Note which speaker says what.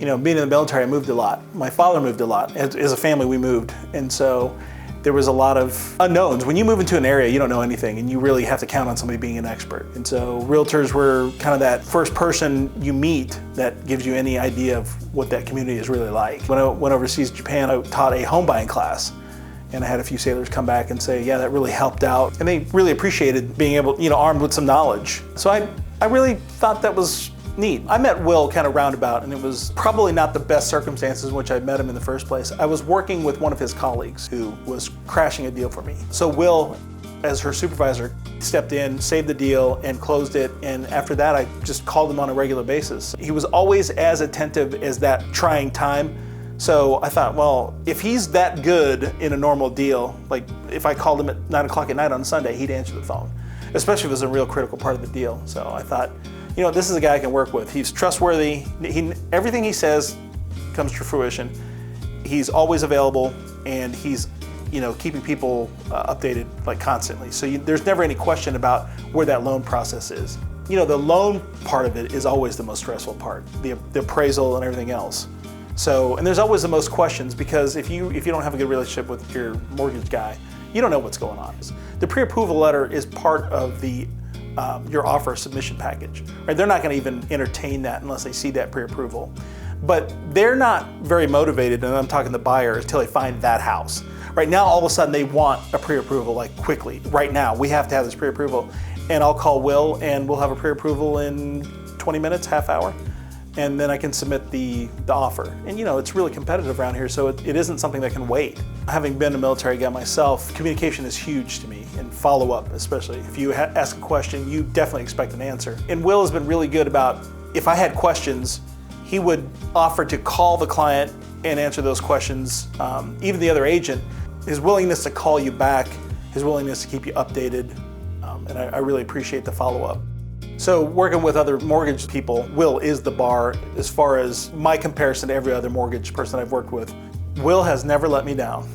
Speaker 1: being in the military, I moved a lot. My father moved a lot. As a family, we moved. And so there was a lot of unknowns. When you move into an area, you don't know anything, and you really have to count on somebody being an expert. And so realtors were kind of that first person you meet that gives you any idea of what that community is really like. When I went overseas to Japan, I taught a home buying class. And I had a few sailors come back and say, yeah, that really helped out. And they really appreciated being able, armed with some knowledge. So I really thought that was neat. I met Will kind of roundabout, and it was probably not the best circumstances in which I met him in the first place. I was working with one of his colleagues who was crashing a deal for me. So Will, as her supervisor, stepped in, saved the deal, and closed it. And after that, I just called him on a regular basis. He was always as attentive as that trying time. So I thought, well, if he's that good in a normal deal, like if I called him at 9 o'clock at night on Sunday, he'd answer the phone, especially if it was a real critical part of the deal. So I thought, this is a guy I can work with. He's trustworthy. Everything he says comes to fruition. He's always available, and he's, keeping people updated like constantly. So there's never any question about where that loan process is. The loan part of it is always the most stressful part, the appraisal and everything else. So, and there's always the most questions, because if you don't have a good relationship with your mortgage guy, you don't know what's going on. The pre-approval letter is part of your offer submission package, right? They're not going to even entertain that unless they see that pre-approval. But they're not very motivated, and I'm talking the buyer, until they find that house. Right now, all of a sudden, they want a pre-approval like quickly. Right now, we have to have this pre-approval. And I'll call Will, and we'll have a pre-approval in 20 minutes, half hour. And then I can submit the offer. And it's really competitive around here, so it isn't something that can wait. Having been a military guy myself, communication is huge to me, and follow-up especially. If you ask a question, you definitely expect an answer. And Will has been really good about, if I had questions, he would offer to call the client and answer those questions. Even the other agent, his willingness to call you back, his willingness to keep you updated, and I really appreciate the follow-up. So working with other mortgage people, Will is the bar as far as my comparison to every other mortgage person I've worked with. Will has never let me down.